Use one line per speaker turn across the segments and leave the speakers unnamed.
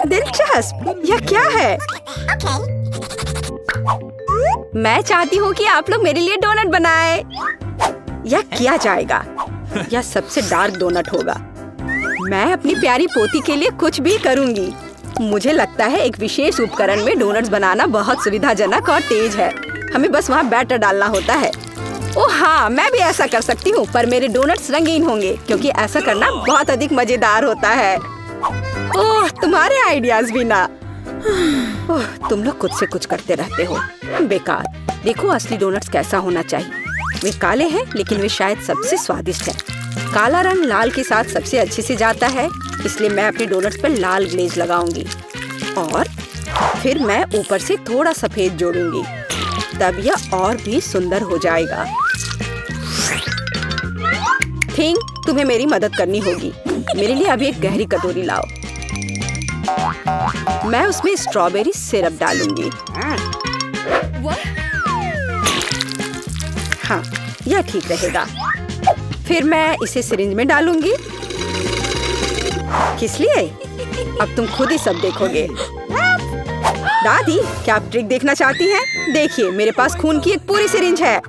दिलचस्प, यह क्या है? मैं चाहती हूँ कि आप लोग मेरे लिए डोनट बनाएं। यह किया जाएगा। यह सबसे डार्क डोनट होगा। मैं अपनी प्यारी पोती के लिए कुछ भी करूँगी। मुझे लगता है एक विशेष उपकरण में डोनट्स बनाना बहुत सुविधाजनक और तेज है। हमें बस वहाँ बैटर डालना होता है। ओह हाँ, मैं भी ऐसा कर सकती हूँ, पर मेरे डोनट्स रंगीन होंगे क्योंकि ऐसा करना बहुत अधिक मजेदार होता है। ओह, तुम्हारे आइडियाज भी ना। ओह, तुम लोग खुद से कुछ करते रहते हो। बेकार। देखो असली डोनट्स कैसा होना चाहिए। वे काले हैं, लेकिन वे शायद सबसे स्वादिष्ट हैं। काला रंग लाल के साथ सबसे अच्छे से जाता है, इसलिए मैं अपने डोनट्स पर लाल ग्लेज लगाऊंगी और फिर मैं ऊपर से थोड़ा सफेद जोड़ूंगी। तब यह और भी सुंदर हो जाएगा। थिंग, तुम्हें मेरी मदद करनी होगी। मेरे लिए अभी एक गहरी कटोरी लाओ। मैं उसमें स्ट्रॉबेरी सिरप डालूंगी। हाँ, यह ठीक रहेगा। फिर मैं इसे सिरिंज में डालूंगी। किस लिए? अब तुम खुद ही सब देखोगे। दादी, क्या आप ट्रिक देखना चाहती हैं? देखिए, मेरे पास खून की एक पूरी सिरिंज है।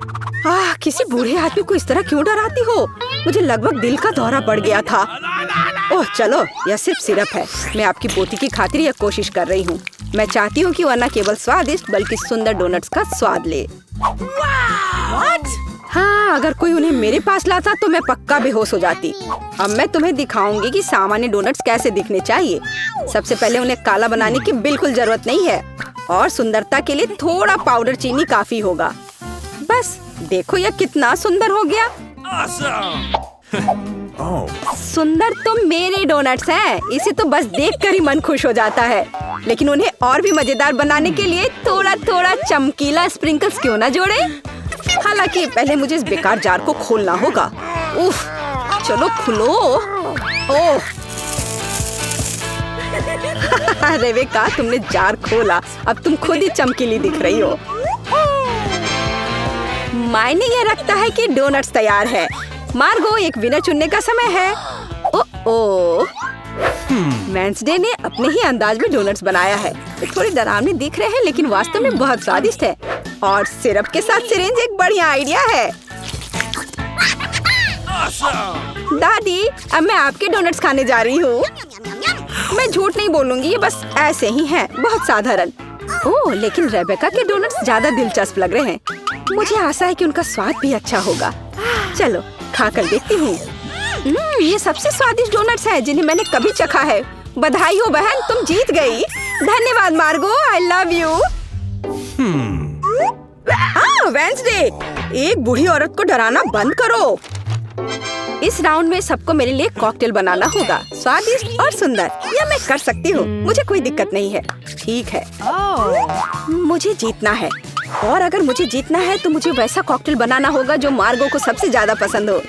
किसी बूढ़े आदमी को इस तरह क्यों डराती हो? मुझे लगभग दिल का दौरा पड़ गया था। ओह चलो, यह सिर्फ सिरप है। मैं आपकी पोती की खातिर यह कोशिश कर रही हूँ। मैं चाहती हूँ कि वह न केवल स्वादिष्ट बल्कि सुंदर डोनट्स का स्वाद ले। हाँ, अगर कोई उन्हें मेरे पास लाता तो मैं पक्का बेहोश हो जाती। अब मैं तुम्हें दिखाऊंगी कि सामान्य डोनट्स कैसे दिखने चाहिए। सबसे पहले उन्हें काला बनाने की बिल्कुल जरूरत नहीं है और सुंदरता के लिए थोड़ा पाउडर चीनी काफी होगा। बस देखो, यह कितना सुंदर हो गया। सुंदर तो मेरे डोनट्स हैं। इसे तो बस देखकर ही मन खुश हो जाता है। लेकिन उन्हें और भी मजेदार बनाने के लिए थोड़ा थोड़ा चमकीला स्प्रिंकल्स क्यों ना जोड़े? हालांकि पहले मुझे इस बेकार जार को खोलना होगा। उफ, चलो खुलो। ओह, रेबेका, तुमने जार खोला। अब तुम खुद ही चमकीली दिख रही हो। मायने ये रखता है कि डोनट्स तैयार है। मार्गो, एक विनर चुनने का समय है। ओह, वेंसडे ने अपने ही अंदाज में डोनट्स बनाया है। वे थोड़े डरावने दिख रहे हैं, लेकिन वास्तव में बहुत स्वादिष्ट है। और सिरप के साथ सिरिंज एक बढ़िया आइडिया है। दादी, अब मैं आपके डोनट्स खाने जा रही हूँ। मैं झूठ नहीं बोलूंगी, ये बस ऐसे ही हैं, बहुत साधारण। ओह, लेकिन रेबेका के डोनट्स ज्यादा दिलचस्प लग रहे हैं। मुझे आशा है कि उनका स्वाद भी अच्छा होगा। चलो खाकर देखती हूँ। ये सबसे स्वादिष्ट डोनट्स हैं जिन्हें मैंने कभी चखा है। बधाई हो बहन, तुम जीत गई। धन्यवाद मार्गो, आई लव यू। वेंसडे, एक बूढ़ी औरत को डराना बंद करो। इस राउंड में सबको मेरे लिए कॉकटेल बनाना होगा, स्वादिष्ट और सुंदर। यह मैं कर सकती हूँ, मुझे कोई दिक्कत नहीं है। ठीक है, मुझे जीतना है। और अगर मुझे जीतना है तो मुझे वैसा कॉकटेल बनाना होगा जो मार्गो को सबसे ज्यादा पसंद हो।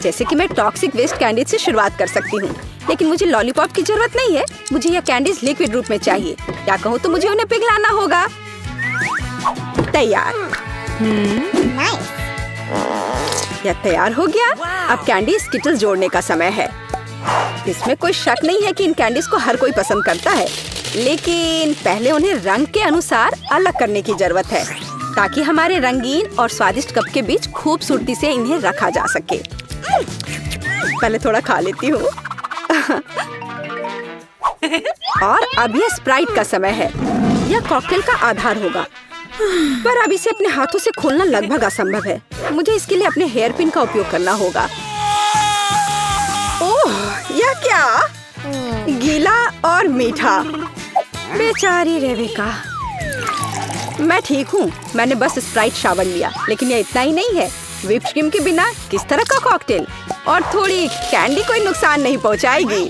जैसे कि मैं टॉक्सिक वेस्ट कैंडीज से शुरुआत कर सकती हूँ, लेकिन मुझे लॉलीपॉप की जरूरत नहीं है। मुझे यह कैंडीज लिक्विड रूप में चाहिए। क्या कहूँ तो मुझे उन्हें पिघलाना होगा। तैयार। यह तैयार हो गया। अब कैंडी स्किटल्स जोड़ने का समय है। इसमें कोई शक नहीं है कि इन कैंडीज को हर कोई पसंद करता है, लेकिन पहले उन्हें रंग के अनुसार अलग करने की जरूरत है ताकि हमारे रंगीन और स्वादिष्ट कप के बीच खूबसूरती से इन्हें रखा जा सके। पहले थोड़ा खा लेती हूँ। और अब यह स्प्राइट का समय है। यह कॉकटेल का आधार होगा, पर अब इसे अपने हाथों से खोलना लगभग असंभव है। मुझे इसके लिए अपने हेयर पिन का उपयोग करना होगा। ओह, यह क्या? गीला और मीठा। बेचारी रेबेका। मैं ठीक हूँ, मैंने बस स्प्राइट शावर लिया, लेकिन यह इतना ही नहीं है। व्हिप्ड क्रीम के बिना किस तरह का कॉकटेल? और थोड़ी कैंडी कोई नुकसान नहीं पहुँचाएगी।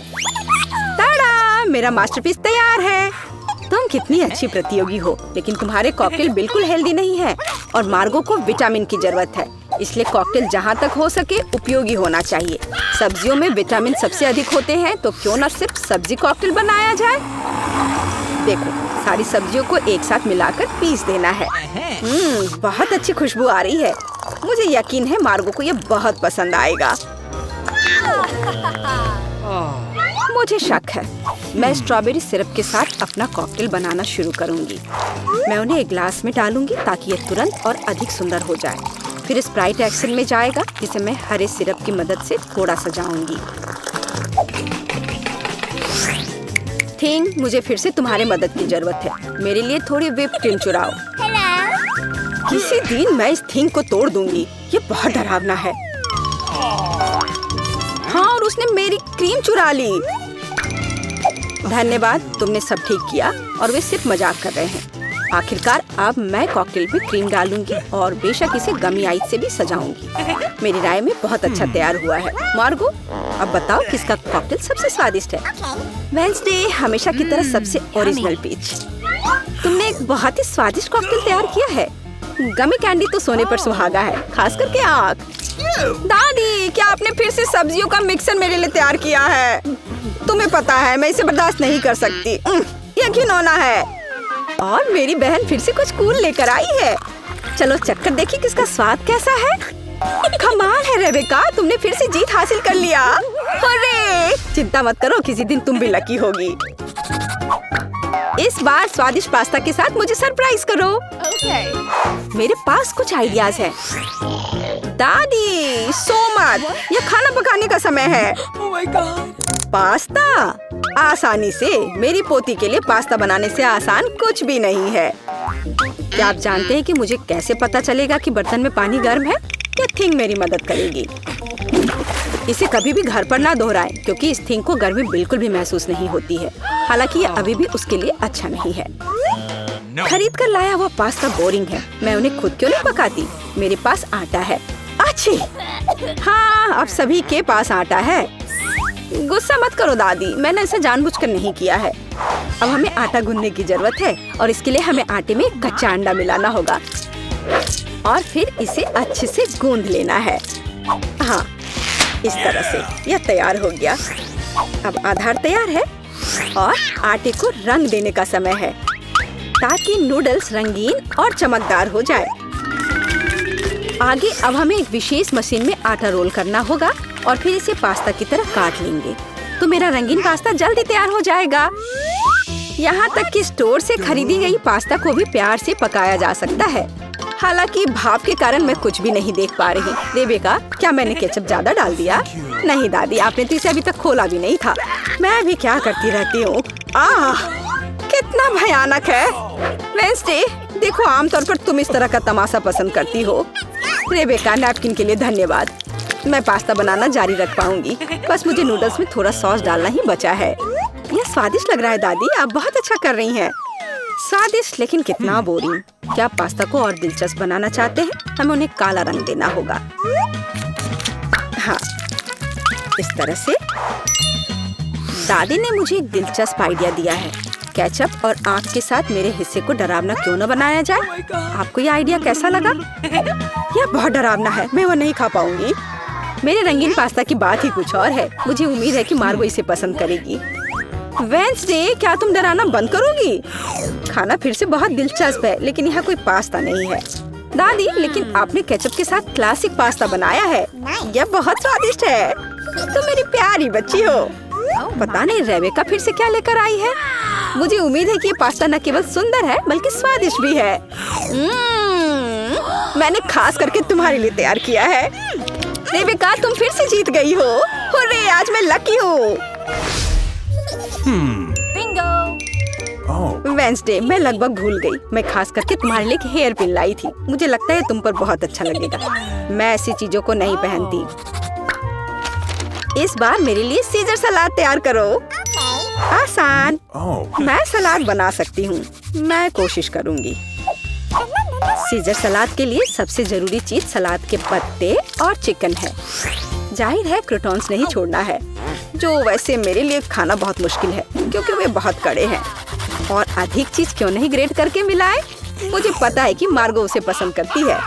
ताड़ा, मेरा मास्टरपीस तैयार है। तुम कितनी अच्छी प्रतियोगी हो, लेकिन तुम्हारे कॉकटेल बिल्कुल हेल्दी नहीं है और मार्गो को विटामिन की जरूरत है। इसलिए कॉकटेल जहाँ तक हो सके उपयोगी होना चाहिए। सब्जियों में विटामिन सबसे अधिक होते हैं, तो क्यों न सिर्फ सब्जी कॉकटेल बनाया जाए। देखो, सारी सब्जियों को एक साथ मिलाकर पीस देना है। बहुत अच्छी खुशबू आ रही है। मुझे यकीन है मार्गो को यह बहुत पसंद आएगा। मुझे शक है। मैं स्ट्रॉबेरी सिरप के साथ अपना कॉकटेल बनाना शुरू करूंगी। मैं उन्हें एक ग्लास में डालूंगी ताकि ये तुरंत और अधिक सुंदर हो जाए। फिर स्प्राइट एक्शन में जाएगा, जिसे मैं हरे सिरप की मदद से थोड़ा सजाऊंगी। थिंग, मुझे फिर से तुम्हारे मदद की जरूरत है। मेरे लिए थोड़ी व्हिप क्रीम चुराओ। किसी दिन मैं इस थिंग को तोड़ दूंगी। ये बहुत डरावना है। हाँ, और उसने मेरी क्रीम चुरा ली। धन्यवाद, तुमने सब ठीक किया। और वे सिर्फ मजाक कर रहे हैं। आखिरकार अब मैं कॉकटेल पे क्रीम डालूंगी और बेशक इसे गमी आइस से भी सजाऊंगी। मेरी राय में बहुत अच्छा तैयार हुआ है। मार्गो, अब बताओ किसका कॉकटेल सबसे स्वादिष्ट है? वेंसडे, हमेशा की तरह सबसे ओरिजिनल पीच। तुमने एक बहुत ही स्वादिष्ट कॉकटेल तैयार किया है। गमी कैंडी तो सोने पर सुहागा है, खास करके आँख। दादी, क्या आपने फिर से सब्जियों का मिक्सर मेरे लिए तैयार किया है? तुम्हें पता है मैं इसे बर्दाश्त नहीं कर सकती। ये घिनौना है। और मेरी बहन फिर से कुछ कूल लेकर आई है। चलो चक्कर देखिए किसका स्वाद कैसा है। कमाल है रेबेका, तुमने फिर से जीत हासिल कर लिया। अरे चिंता मत करो, किसी दिन तुम भी लकी होगी। इस बार स्वादिष्ट पास्ता के साथ मुझे सरप्राइज करो। मेरे पास कुछ आइडियाज हैं। दादी, सो मत, यह खाना पकाने का समय है। पास्ता? आसानी से। मेरी पोती के लिए पास्ता बनाने से आसान कुछ भी नहीं है। क्या आप जानते हैं कि मुझे कैसे पता चलेगा कि बर्तन में पानी गर्म है? ये थिंग मेरी मदद करेगी। इसे कभी भी घर पर ना दोहराएं, क्योंकि इस थिंग को गर्मी बिल्कुल भी महसूस नहीं होती है। हालांकि ये अभी भी उसके लिए अच्छा नहीं है। खरीद कर लाया हुआ पास्ता बोरिंग है। मैं उन्हें खुद क्यों नहीं पकाती? मेरे पास आटा है। अच्छी, हाँ, अब सभी के पास आटा है। गुस्सा मत करो दादी, मैंने ऐसा जानबूझकर नहीं किया है। अब हमें आटा गूंदने की जरूरत है और इसके लिए हमें आटे में कच्चा अंडा मिलाना होगा और फिर इसे अच्छे से गूंद लेना है। हाँ, इस तरह से यह तैयार हो गया। अब आधार तैयार है और आटे को रंग देने का समय है ताकि नूडल्स रंगीन और चमकदार हो जाए। आगे अब हमें एक विशेष मशीन में आटा रोल करना होगा और फिर इसे पास्ता की तरह काट लेंगे, तो मेरा रंगीन पास्ता जल्दी तैयार हो जाएगा। यहाँ तक कि स्टोर से खरीदी गई पास्ता को भी प्यार से पकाया जा सकता है। हालांकि भाप के कारण मैं कुछ भी नहीं देख पा रही। रेबेका, क्या मैंने केचप ज्यादा डाल दिया? नहीं दादी, आपने तो इसे अभी तक खोला भी नहीं था। मैं भी क्या करती रहती हूँ। कितना भयानक है। वेंसडे, देखो, आमतौर पर तुम इस तरह का तमाशा पसंद करती हो। रेबेका, नैपकिन के लिए धन्यवाद। मैं पास्ता बनाना जारी रख पाऊंगी। बस मुझे नूडल्स में थोड़ा सॉस डालना ही बचा है। यह स्वादिष्ट लग रहा है दादी, आप बहुत अच्छा कर रही हैं। स्वादिष्ट, लेकिन कितना बोरिंग। क्या आप पास्ता को और दिलचस्प बनाना चाहते हैं? हमें उन्हें काला रंग देना होगा। हाँ, इस तरह से। दादी ने मुझे एक दिलचस्प आइडिया दिया है। केचप और आँख के साथ मेरे हिस्से को डरावना क्यों न बनाया जाए? आपको ये आइडिया कैसा लगा? यह बहुत डरावना है, मैं वो नहीं खा पाऊंगी। मेरे रंगीन पास्ता की बात ही कुछ और है। मुझे उम्मीद है कि मार्गो इसे पसंद करेगी। वेंसडे, क्या तुम डराना बंद करोगी? खाना फिर से बहुत दिलचस्प है, लेकिन यहाँ कोई पास्ता नहीं है। दादी, लेकिन आपने केचप के साथ क्लासिक पास्ता बनाया है। यह बहुत स्वादिष्ट है। तुम मेरी प्यारी बच्ची हो। पता नहीं रेबेका फिर से क्या लेकर आई है। मुझे उम्मीद है कि ये पास्ता न केवल सुंदर है बल्कि स्वादिष्ट भी है। मैंने खास करके तुम्हारे लिए तैयार किया है। रेबेका, तुम फिर से जीत गई हो। हुर्रे, आज मैं लकी हूँ। वेंसडे, मैं लगभग भूल गई। मैं खास करके तुम्हारे लिए एक हेयर पिन लाई थी। मुझे लगता है तुम पर बहुत अच्छा लगेगा। मैं ऐसी चीजों को नहीं पहनती। इस बार मेरे लिए सीजर सलाद तैयार करो। आसान। मैं सलाद बना सकती हूँ। मैं कोशिश करूँगी। सीजर सलाद के लिए सबसे जरूरी चीज सलाद के पत्ते और चिकन है। जाहिर है क्रूटॉन्स नहीं छोड़ना है, जो वैसे मेरे लिए खाना बहुत मुश्किल है क्योंकि वे बहुत कड़े हैं। और अधिक चीज क्यों नहीं ग्रेट करके मिलाए? मुझे पता है कि मार्गो उसे पसंद करती है।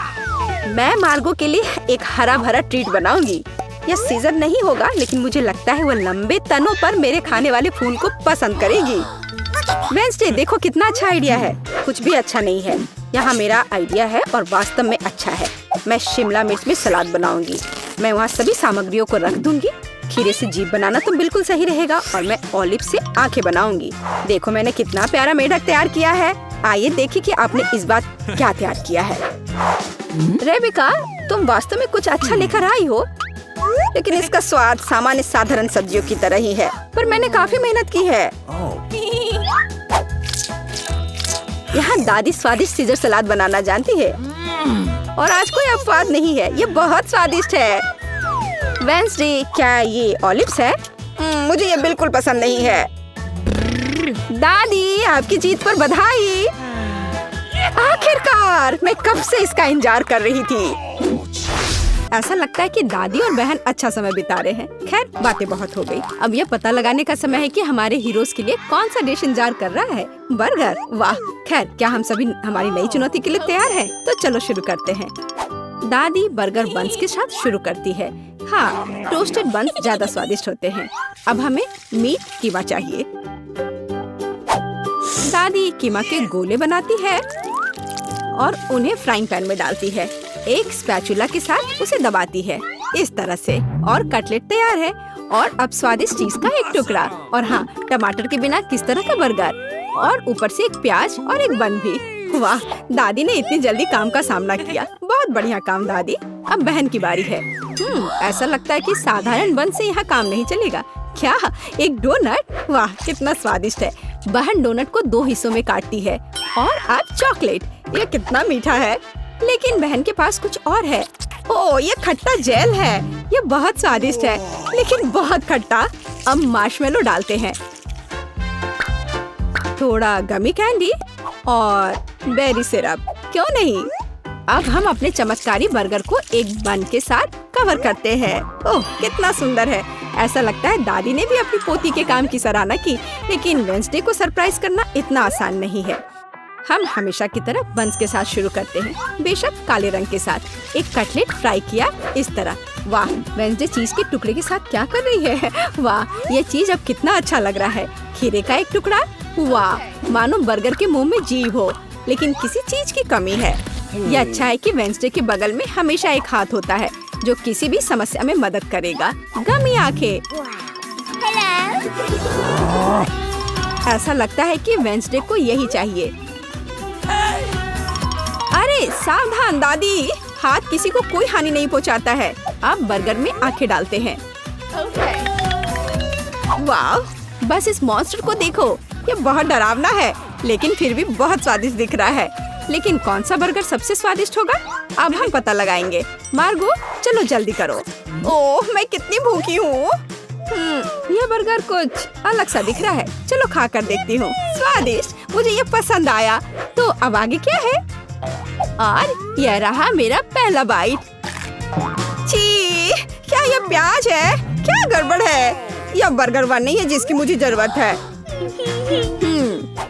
मैं मार्गो के लिए एक हरा भरा ट्रीट बनाऊंगी। यह सीजर नहीं होगा, लेकिन मुझे लगता है वो लंबे तनों पर मेरे खाने वाले फूल को पसंद करेगी। वेंसडे, देखो कितना अच्छा आइडिया है। कुछ भी अच्छा नहीं है। यहाँ मेरा आइडिया है और वास्तव में अच्छा है। मैं शिमला मिर्च में सलाद बनाऊंगी। मैं वहाँ सभी सामग्रियों को रख दूंगी। खीरे से जीभ बनाना तो बिल्कुल सही रहेगा और मैं ऑलिव से आंखें बनाऊंगी। देखो मैंने कितना प्यारा मेढक तैयार किया है। आइए देखिए कि आपने इस बार क्या तैयार किया है। रेबिका, तुम वास्तव में कुछ अच्छा लेकर आई हो, लेकिन इसका स्वाद सामान्य साधारण सब्जियों की तरह ही है, पर मैंने काफी मेहनत की है। यहाँ दादी स्वादिष्ट सीजर सलाद बनाना जानती है और आज कोई अपवाद नहीं है, ये बहुत स्वादिष्ट है। वेंसडे, क्या ये ऑलिव्स है? मुझे ये बिल्कुल पसंद नहीं है। दादी, आपकी जीत पर बधाई। आखिरकार, मैं कब से इसका इंतजार कर रही थी। ऐसा लगता है कि दादी और बहन अच्छा समय बिता रहे हैं। खैर, बातें बहुत हो गई। अब यह पता लगाने का समय है कि हमारे हीरोज के लिए कौन सा डिश इंतजार कर रहा है। बर्गर, वाह। खैर, क्या हम सभी हमारी नई चुनौती के लिए तैयार हैं? तो चलो शुरू करते हैं। दादी बर्गर बंस के साथ शुरू करती है। हाँ, टोस्टेड बंस ज्यादा स्वादिष्ट होते हैं। अब हमें मीट कीमा चाहिए। दादी कीमा के गोले बनाती है और उन्हें फ्राइंग पैन में डालती है। एक स्पैचुला के साथ उसे दबाती है इस तरह से, और कटलेट तैयार है। और अब स्वादिष्ट चीज का एक टुकड़ा, और हाँ, टमाटर के बिना किस तरह का बर्गर, और ऊपर से एक प्याज और एक बन भी। वाह, दादी ने इतनी जल्दी काम का सामना किया। बहुत बढ़िया काम दादी। अब बहन की बारी है। ऐसा लगता है कि साधारण बन से यहाँ काम नहीं चलेगा। क्या, एक डोनट? वाह, कितना स्वादिष्ट है। बहन डोनट को 2 हिस्सों में काटती है। और अब चॉकलेट, ये कितना मीठा है। लेकिन बहन के पास कुछ और है। ओह, ये खट्टा जेल है। ये बहुत स्वादिष्ट है, लेकिन बहुत खट्टा। अब मार्शमेलो डालते हैं, थोड़ा गमी कैंडी और बेरी सिरप। क्यों नहीं? अब हम अपने चमत्कारी बर्गर को एक बन के साथ कवर करते हैं। ओह, कितना सुंदर है। ऐसा लगता है दादी ने भी अपनी पोती के काम की सराहना की। लेकिन वेंसडे को सरप्राइज करना इतना आसान नहीं है। हम हमेशा की तरह बंस के साथ शुरू करते हैं, बेशक काले रंग के साथ। एक कटलेट फ्राई किया इस तरह। वाह, वेंसडे चीज के टुकड़े के साथ क्या कर रही है। वाह, ये चीज अब कितना अच्छा लग रहा है। खीरे का एक टुकड़ा, वाह, मानो बर्गर के मुंह में जीभ हो, लेकिन किसी चीज की कमी है। ये अच्छा है कि वेंसडे के बगल में हमेशा एक हाथ होता है जो किसी भी समस्या में मदद करेगा। गमी आंखें। ऐसा लगता है कि वेंसडे को यही चाहिए। अरे सावधान दादी, हाथ किसी को कोई हानि नहीं पहुंचाता है। अब बर्गर में आंखें डालते हैं। वाह, बस इस मॉन्स्टर को देखो। ये बहुत डरावना है, लेकिन फिर भी बहुत स्वादिष्ट दिख रहा है। लेकिन कौन सा बर्गर सबसे स्वादिष्ट होगा, अब हम पता लगाएंगे। मार्गो, चलो जल्दी करो। ओह, मैं कितनी भूखी हूँ। यह बर्गर कुछ अलग सा दिख रहा है। चलो खा कर देखती हूँ। स्वादिष्ट, मुझे ये पसंद आया। तो अब आगे क्या है? और यह रहा मेरा पहला बाइट। छी, क्या यह प्याज है? क्या गड़बड़ है? यह बर्गर वन नहीं है जिसकी मुझे जरूरत है।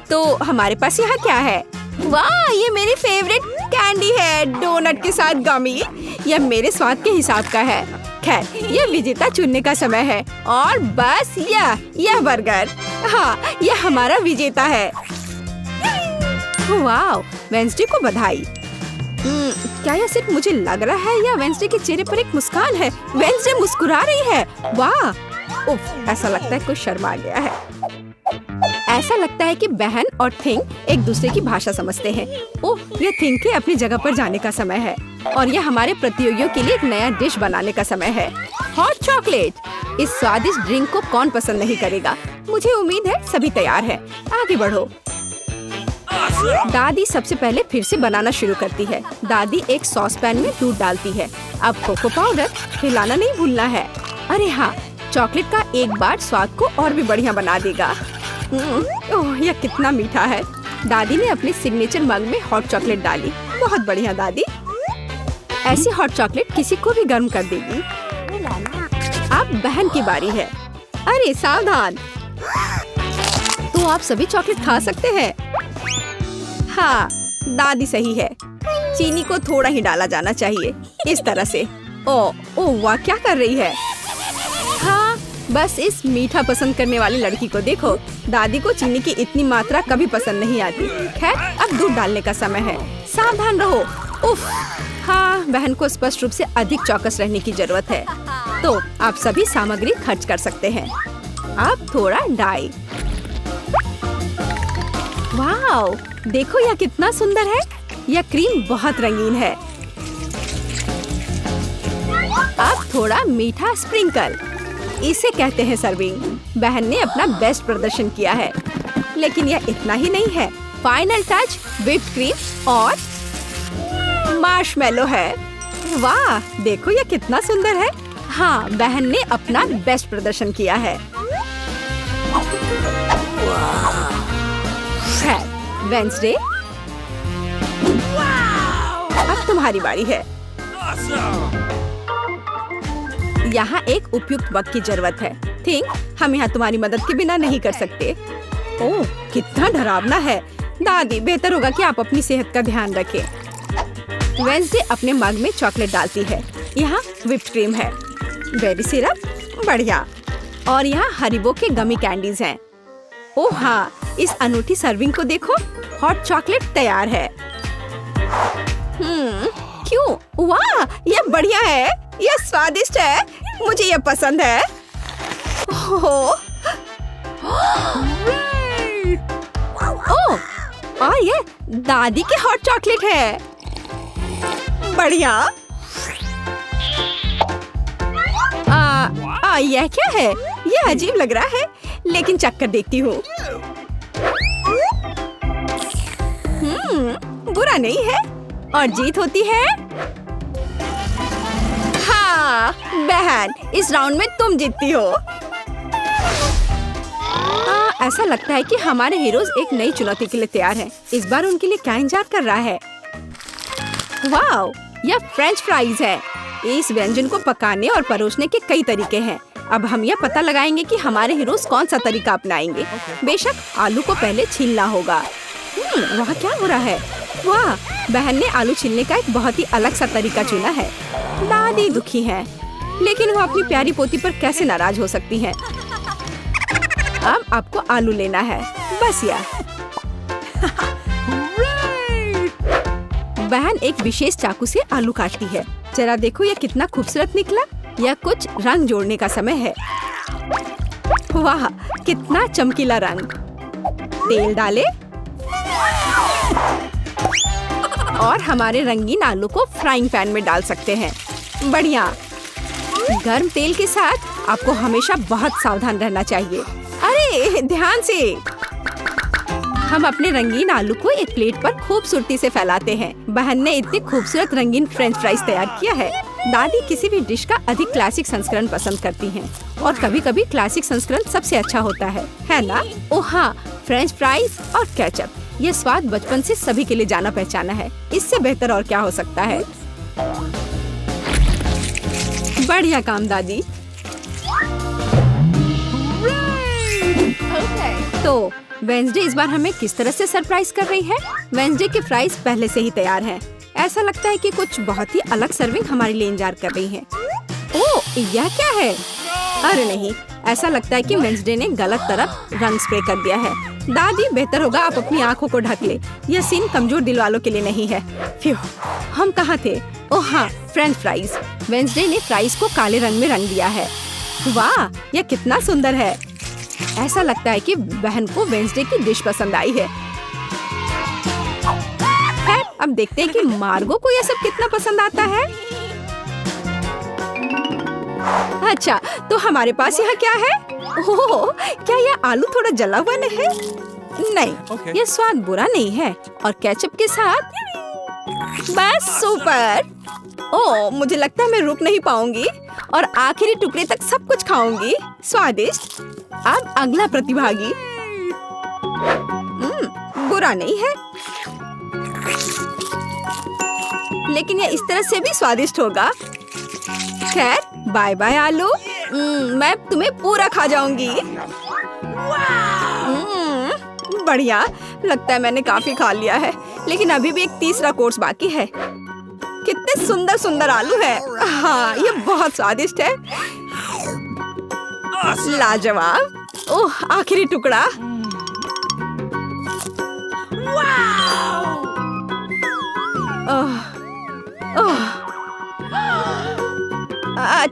तो हमारे पास यहाँ क्या है? वाह, ये मेरी फेवरेट कैंडी है, डोनट के साथ गमी। यह मेरे स्वाद के हिसाब का है। खैर, यह विजेता चुनने का समय है। और बस यह बर्गर, हाँ, यह हमारा विजेता है। वाह, वेंसडे को बधाई। क्या यह सिर्फ मुझे लग रहा है या वेंसडे के चेहरे पर एक मुस्कान है? वेंसडे मुस्कुरा रही है। वाह, उफ, ऐसा लगता है कुछ शर्मा गया है। ऐसा लगता है कि बहन और थिंग एक दूसरे की भाषा समझते हैं। ओह, ये थिंग के अपनी जगह पर जाने का समय है और यह हमारे प्रतियोगियों के लिए एक नया डिश बनाने का समय है। Hot chocolate. इस स्वादिष्ट ड्रिंक को कौन पसंद नहीं करेगा। मुझे उम्मीद है सभी तैयार हैं। आगे बढ़ो। दादी सबसे पहले फिर से बनाना शुरू करती है। दादी एक सॉस पैन में दूध डालती है। अब कोको पाउडर, हिलाना नहीं भूलना है। अरे हाँ, चॉकलेट का एक बार स्वाद को और भी बढ़िया बना देगा। ओह, यह कितना मीठा है। दादी ने अपने सिग्नेचर मग में हॉट चॉकलेट डाली। बहुत बढ़िया दादी। ऐसी हॉट चॉकलेट किसी को भी गर्म कर देगी। अब बहन की बारी है। अरे सावधान, तो आप सभी चॉकलेट खा सकते हैं। हाँ, दादी सही है। चीनी को थोड़ा ही डाला जाना चाहिए, इस तरह से। ओह वाह, क्या कर रही है। हाँ, बस इस मीठा पसंद करने वाली लड़की को देखो। दादी को चीनी की इतनी मात्रा कभी पसंद नहीं आती। खैर, अब दूध डालने का समय है। सावधान रहो। उफ, हाँ, बहन को स्पष्ट रूप से अधिक चौकस रहने की जरूरत है। तो आप सभी सामग्री खर्च कर सकते हैं। अब थोड़ा डाई। वाओ, देखो यह कितना सुंदर है। यह क्रीम बहुत रंगीन है। अब थोड़ा मीठा स्प्रिंकल, इसे कहते हैं सर्विंग। बहन ने अपना बेस्ट प्रदर्शन किया है, लेकिन यह इतना ही नहीं है। फाइनल टच व्हिप्ड क्रीम और मार्शमेलो है। वाह, देखो यह कितना सुंदर है। हाँ, बहन ने अपना बेस्ट प्रदर्शन किया है। वेंसडे, अब तुम्हारी बारी है। यहाँ एक उपयुक्त वक्त की जरूरत है। थिंक हम यहाँ तुम्हारी मदद के बिना नहीं कर सकते। ओह, कितना डरावना है। दादी, बेहतर होगा कि आप अपनी सेहत का ध्यान रखें। वेंसडे अपने मग में चॉकलेट डालती है। यहाँ व्हिप्ड क्रीम है, बेरी सिरप, बढ़िया। और यहाँ हरिबो के गमी कैंडीज हैं। ओह हाँ, इस अनूठी सर्विंग को देखो। हॉट चॉकलेट तैयार है। क्यों? वाह, यह बढ़िया है। यह स्वादिष्ट है। मुझे यह पसंद है। ओह, और ये दादी के हॉट चॉकलेट है। बढ़िया। यह क्या है? यह अजीब लग रहा है, लेकिन चक्कर देखती हूँ। बुरा नहीं है और जीत होती है। हाँ बहन, इस राउंड में तुम जीतती हो। ऐसा लगता है कि हमारे हीरोज एक नई चुनौती के लिए तैयार हैं। इस बार उनके लिए क्या इंतजार कर रहा है? वाओ, यह फ्रेंच फ्राइज है। इस व्यंजन को पकाने और परोसने के कई तरीके हैं। अब हम यह पता लगाएंगे कि हमारे हीरोज कौन सा तरीका अपनाएंगे। बेशक आलू को पहले छीलना होगा। वहाँ क्या हो रहा है? वाह, बहन ने आलू छीलने का एक बहुत ही अलग सा तरीका चुना है। दादी दुखी है, लेकिन वो अपनी प्यारी पोती पर कैसे नाराज हो सकती हैं? अब आपको आलू लेना है, बस यार। बहन एक विशेष चाकू से आलू काटती है। जरा देखो यह कितना खूबसूरत निकला। यह कुछ रंग जोड़ने का समय है। वाह, कितना चमकीला रंग। तेल डाले और हमारे रंगीन आलू को फ्राइंग पैन में डाल सकते हैं। बढ़िया। गर्म तेल के साथ आपको हमेशा बहुत सावधान रहना चाहिए। अरे ध्यान से। हम अपने रंगीन आलू को एक प्लेट पर खूबसूरती से फैलाते हैं। बहन ने इतने खूबसूरत रंगीन फ्रेंच फ्राइज तैयार किया है। दादी किसी भी डिश का अधिक क्लासिक संस्करण पसंद करती हैं, और कभी-कभी क्लासिक संस्करण सबसे अच्छा होता है ना? ओह हाँ, फ्रेंच फ्राइज और केचप, ये स्वाद बचपन से सभी के लिए जाना पहचाना है। इससे बेहतर और क्या हो सकता है? बढ़िया काम दादी। तो वेंसडे इस बार हमें किस तरह से सरप्राइज कर रही है? वेंसडे के फ्राइज पहले से ही तैयार हैं। ऐसा लगता है कि कुछ बहुत ही अलग सर्विंग हमारे लिए इंतजार कर रही है। ओह, यह क्या है? अरे नहीं, ऐसा लगता है कि वेंसडे ने गलत तरफ रंग स्प्रे कर दिया है। दादी, बेहतर होगा आप अपनी आंखों को ढक ले। यह सीन कमजोर दिल वालों के लिए नहीं है। फ्यू, हम कहाँ थे? ओह हाँ, फ्रेंच फ्राइज। वेंसडे ने फ्राइज को काले रंग में रंग दिया है। वाह, यह कितना सुंदर है। ऐसा लगता है कि बहन को वेंसडे की डिश पसंद आई है। खैर, अब देखते हैं कि मार्गो को यह सब कितना पसंद आता है। अच्छा, तो हमारे पास यहाँ क्या है? ओह, क्या यह आलू थोड़ा जला हुआ नहीं है? नहीं, यह स्वाद बुरा नहीं है। और केचप के साथ बस सुपर। ओह, मुझे लगता है मैं रुक नहीं पाऊंगी और आखिरी टुकड़े तक सब कुछ खाऊंगी। स्वादिष्ट। अब अगला प्रतिभागी। बुरा नहीं है, लेकिन यह इस तरह से भी स्वादिष्ट होगा। खैर, बाय बाय आलू। मैं तुम्हें पूरा खा जाऊंगी। बढ़िया, लगता है मैंने काफी खा लिया है, लेकिन अभी भी एक तीसरा कोर्स बाकी है। कितने सुंदर सुंदर आलू है। हाँ, ये बहुत स्वादिष्ट है। लाजवाब। ओह, आखिरी टुकड़ा।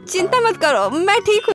चिंता मत करो, मैं ठीक हूँ।